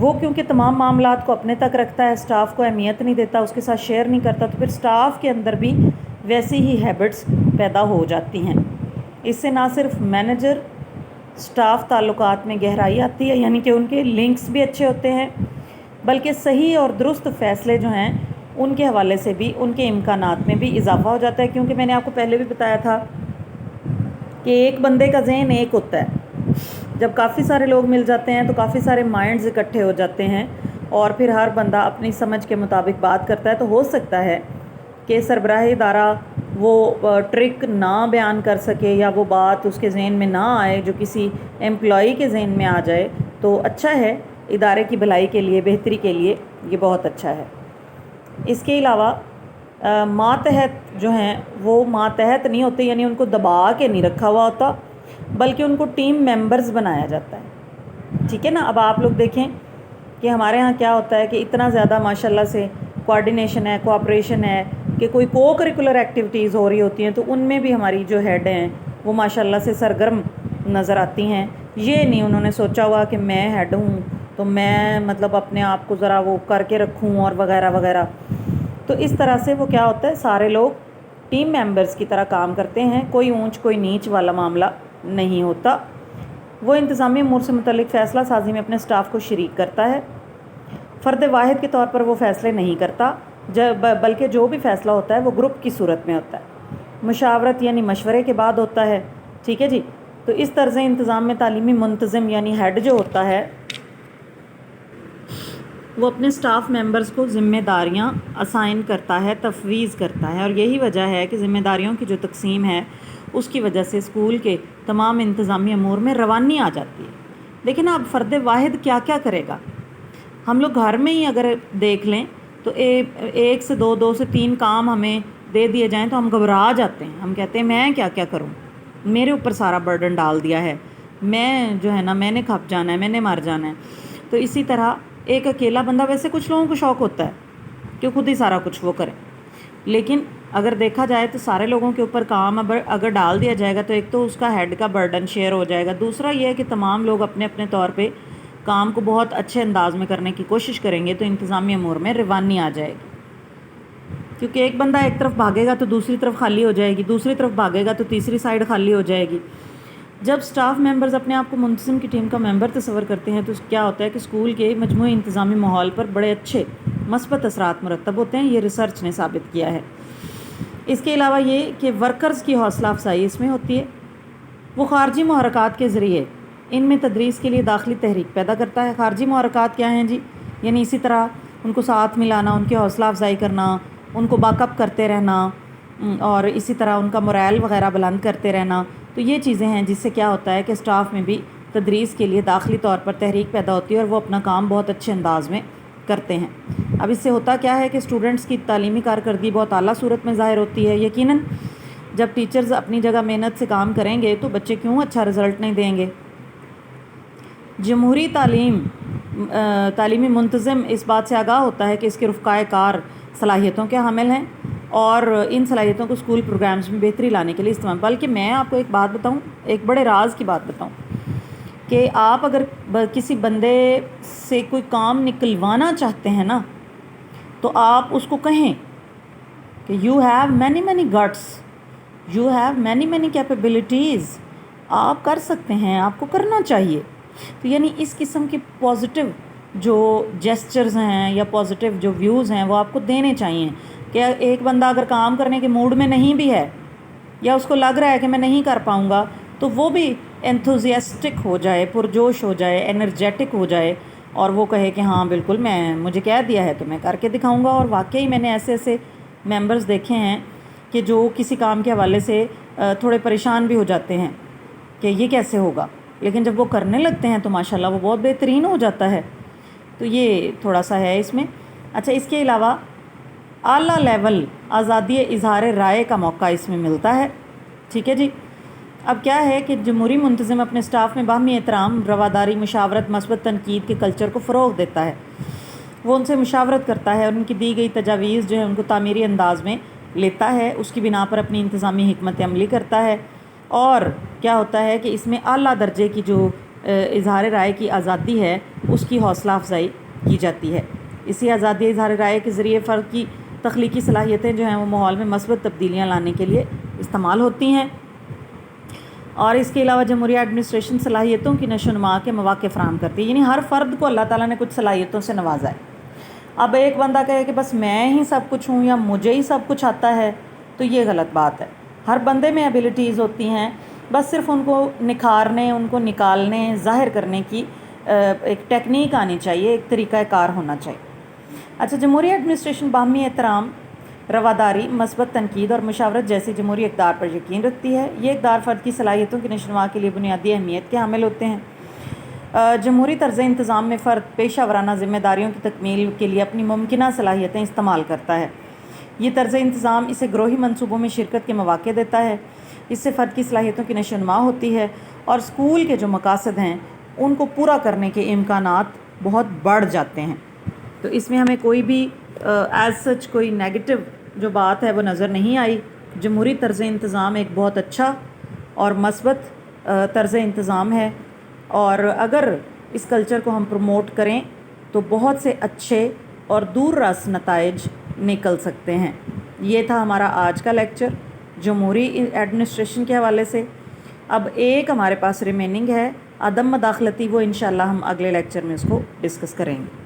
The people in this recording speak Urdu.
وہ کیونکہ تمام معاملات کو اپنے تک رکھتا ہے، اسٹاف کو اہمیت نہیں دیتا، اس کے ساتھ شیئر نہیں کرتا، تو پھر اسٹاف کے اندر بھی ویسی ہی ہیبٹس پیدا ہو جاتی ہیں۔ اس سے نہ صرف مینیجر اسٹاف تعلقات میں گہرائی آتی ہے، یعنی کہ ان کے لنکس بھی اچھے ہوتے ہیں، بلکہ صحیح اور درست فیصلے جو ہیں ان کے حوالے سے بھی ان کے امکانات میں بھی اضافہ ہو جاتا ہے، کیونکہ میں نے آپ کو پہلے بھی بتایا تھا کہ ایک بندے کا ذہن ایک ہوتا ہے، جب کافی سارے لوگ مل جاتے ہیں تو کافی سارے مائنڈز اکٹھے ہو جاتے ہیں، اور پھر ہر بندہ اپنی سمجھ کے مطابق بات کرتا ہے، تو ہو سکتا ہے کہ سربراہ ادارہ وہ ٹرک نہ بیان کر سکے یا وہ بات اس کے ذہن میں نہ آئے جو کسی امپلائی کے ذہن میں آ جائے، تو اچھا ہے ادارے کی بھلائی کے لیے، بہتری کے لیے یہ بہت اچھا ہے۔ اس کے علاوہ ماتحت جو ہیں وہ ماتحت نہیں ہوتے، یعنی ان کو دبا کے نہیں رکھا ہوا ہوتا، بلکہ ان کو ٹیم ممبرز بنایا جاتا ہے، ٹھیک ہے نا۔ اب آپ لوگ دیکھیں کہ ہمارے ہاں کیا ہوتا ہے کہ اتنا زیادہ ماشاءاللہ سے کوآرڈینیشن ہے، کوآپریشن ہے، کہ کوئی کو کریکولر ایکٹیویٹیز ہو رہی ہوتی ہیں تو ان میں بھی ہماری جو ہیڈ ہیں وہ ماشاءاللہ سے سرگرم نظر آتی ہیں۔ یہ نہیں انہوں نے سوچا ہوا کہ میں ہیڈ ہوں تو میں مطلب اپنے آپ کو ذرا وہ کر کے رکھوں اور وغیرہ وغیرہ، تو اس طرح سے وہ کیا ہوتا ہے، سارے لوگ ٹیم ممبرز کی طرح کام کرتے ہیں، کوئی اونچ کوئی نیچ والا معاملہ نہیں ہوتا۔ وہ انتظامی امور سے متعلق فیصلہ سازی میں اپنے اسٹاف کو شریک کرتا ہے، فرد واحد کے طور پر وہ فیصلے نہیں کرتا، بلکہ جو بھی فیصلہ ہوتا ہے وہ گروپ کی صورت میں ہوتا ہے، مشاورت یعنی مشورے کے بعد ہوتا ہے، ٹھیک ہے جی۔ تو اس طرز انتظام میں تعلیمی منتظم یعنی ہیڈ جو ہوتا ہے وہ اپنے سٹاف ممبرز کو ذمہ داریاں اسائن کرتا ہے، تفویض کرتا ہے، اور یہی وجہ ہے کہ ذمہ داریوں کی جو تقسیم ہے اس کی وجہ سے اسکول کے تمام انتظامی امور میں روانی آ جاتی ہے۔ دیکھیں نا، اب فرد واحد کیا کیا کرے گا؟ ہم لوگ گھر میں ہی اگر دیکھ لیں تو ایک سے دو سے تین کام ہمیں دے دیے جائیں تو ہم گھبرا جاتے ہیں، ہم کہتے ہیں میں کیا کیا کروں، میرے اوپر سارا برڈن ڈال دیا ہے، میں جو ہے نا میں نے کھپ جانا ہے، میں نے مر جانا ہے۔ تو اسی طرح ایک اکیلا بندہ، ویسے کچھ لوگوں کو شوق ہوتا ہے کہ خود ہی سارا کچھ وہ کریں، لیکن اگر دیکھا جائے تو سارے لوگوں کے اوپر کام اگر ڈال دیا جائے گا تو ایک تو اس کا ہیڈ کا برڈن شیئر ہو جائے گا، دوسرا یہ ہے کہ تمام لوگ اپنے اپنے طور پہ کام کو بہت اچھے انداز میں کرنے کی کوشش کریں گے، تو انتظامی امور میں روانی آ جائے گی، کیونکہ ایک بندہ ایک طرف بھاگے گا تو دوسری طرف خالی ہو جائے گی، دوسری طرف بھاگے گا تو تیسری سائیڈ خالی ہو جائے گی۔ جب سٹاف ممبرز اپنے آپ کو منتظم کی ٹیم کا ممبر تصور کرتے ہیں تو کیا ہوتا ہے کہ اسکول کے مجموعی انتظامی ماحول پر بڑے اچھے مثبت اثرات مرتب ہوتے ہیں، یہ ریسرچ نے ثابت کیا ہے۔ اس کے علاوہ یہ کہ ورکرز کی حوصلہ افزائی اس میں ہوتی ہے، وہ خارجی محرکات کے ذریعے ان میں تدریس کے لیے داخلی تحریک پیدا کرتا ہے۔ خارجی محرکات کیا ہیں جی؟ یعنی اسی طرح ان کو ساتھ ملانا، ان کی حوصلہ افزائی کرنا، ان کو باک اپ کرتے رہنا، اور اسی طرح ان کا مورائل وغیرہ بلند کرتے رہنا، تو یہ چیزیں ہیں جس سے کیا ہوتا ہے کہ اسٹاف میں بھی تدریس کے لیے داخلی طور پر تحریک پیدا ہوتی ہے اور وہ اپنا کام بہت اچھے انداز میں کرتے ہیں۔ اب اس سے ہوتا کیا ہے کہ اسٹوڈنٹس کی تعلیمی کارکردگی بہت اعلیٰ صورت میں ظاہر ہوتی ہے۔ یقیناً جب ٹیچرز اپنی جگہ محنت سے کام کریں گے تو بچے کیوں اچھا رزلٹ نہیں دیں گے۔ جمہوری تعلیمی منتظم اس بات سے آگاہ ہوتا ہے کہ اس کے رفقائے کار صلاحیتوں کے حامل ہیں اور ان صلاحیتوں کو اسکول پروگرامز میں بہتری لانے کے لیے استعمال، بلکہ میں آپ کو ایک بات بتاؤں، ایک بڑے راز کی بات بتاؤں کہ آپ اگر کسی بندے سے کوئی کام نکلوانا چاہتے ہیں نا تو آپ اس کو کہیں کہ you have many guts, you have many capabilities, آپ کر سکتے ہیں، آپ کو کرنا چاہیے۔ تو یعنی اس قسم کے پازیٹیو جو جیسچرز ہیں یا پازیٹیو جو ویوز ہیں وہ آپ کو دینے چاہیے کہ ایک بندہ اگر کام کرنے کے موڈ میں نہیں بھی ہے یا اس کو لگ رہا ہے کہ میں نہیں کر پاؤں گا تو وہ بھی انتھوزیاسٹک ہو جائے، پرجوش ہو جائے، انرجیٹک ہو جائے اور وہ کہے کہ ہاں بالکل مجھے کہہ دیا ہے تو میں کر کے دکھاؤں گا۔ اور واقعی میں نے ایسے ممبرز دیکھے ہیں کہ جو کسی کام کے حوالے سے تھوڑے پریشان بھی ہو جاتے ہیں کہ یہ کیسے ہوگا، لیکن جب وہ کرنے لگتے ہیں تو ماشاءاللہ وہ بہت بہترین ہو جاتا ہے۔ تو یہ تھوڑا سا ہے اس میں۔ اچھا، اس کے علاوہ اعلیٰ لیول آزادی اظہار رائے کا موقع اس میں ملتا ہے، ٹھیک ہے جی۔ اب کیا ہے کہ جمہوری منتظم اپنے سٹاف میں باہمی احترام، رواداری، مشاورت، مثبت تنقید کے کلچر کو فروغ دیتا ہے۔ وہ ان سے مشاورت کرتا ہے اور ان کی دی گئی تجاویز جو ہے ان کو تعمیری انداز میں لیتا ہے، اس کی بنا پر اپنی انتظامی حکمت عملی کرتا ہے، اور کیا ہوتا ہے کہ اس میں اعلیٰ درجے کی جو اظہار رائے کی آزادی ہے اس کی حوصلہ افزائی کی جاتی ہے۔ اسی آزادی اظہار رائے کے ذریعے فرد کی تخلیقی صلاحیتیں جو ہیں وہ ماحول میں مثبت تبدیلیاں لانے کے لیے استعمال ہوتی ہیں۔ اور اس کے علاوہ جمہوریہ ایڈمنسٹریشن صلاحیتوں کی نشو و نما کے مواقع فراہم کرتی ہے، یعنی ہر فرد کو اللہ تعالیٰ نے کچھ صلاحیتوں سے نوازا ہے۔ اب ایک بندہ کہے کہ بس میں ہی سب کچھ ہوں یا مجھے ہی سب کچھ آتا ہے، تو یہ غلط بات ہے۔ ہر بندے میں ایبیلٹیز ہوتی ہیں، بس صرف ان کو نکھارنے، ان کو نکالنے، ظاہر کرنے کی ایک ٹیکنیک آنی چاہیے، ایک طریقہ کار ہونا چاہیے۔ اچھا، جمہوری ایڈمنسٹریشن باہمی احترام، رواداری، مثبت تنقید اور مشاورت جیسی جمہوری اقدار پر یقین رکھتی ہے۔ یہ اقدار فرد کی صلاحیتوں کی نشو و نما کے لیے بنیادی اہمیت کے حامل ہوتے ہیں۔ جمہوری طرز انتظام میں فرد پیشہ ورانہ ذمہ داریوں کی تکمیل کے لیے اپنی ممکنہ صلاحیتیں استعمال کرتا ہے۔ یہ طرز انتظام اسے گروہی منصوبوں میں شرکت کے مواقع دیتا ہے۔ اس سے فرد کی صلاحیتوں کی نشو و نما ہوتی ہے اور اسکول کے جو مقاصد ہیں ان کو پورا کرنے کے امکانات بہت بڑھ جاتے ہیں۔ تو اس میں ہمیں کوئی بھی ایز سچ کوئی نیگیٹو جو بات ہے وہ نظر نہیں آئی۔ جمہوری طرز انتظام ایک بہت اچھا اور مثبت طرز انتظام ہے، اور اگر اس کلچر کو ہم پروموٹ کریں تو بہت سے اچھے اور دور رس نتائج نکل سکتے ہیں۔ یہ تھا ہمارا آج کا لیکچر جمہوری ایڈمنسٹریشن کے حوالے سے۔ اب ایک ہمارے پاس ریمیننگ ہے عدم مداخلتی، وہ انشاءاللہ ہم اگلے لیکچر میں اس کو ڈسکس کریں گے۔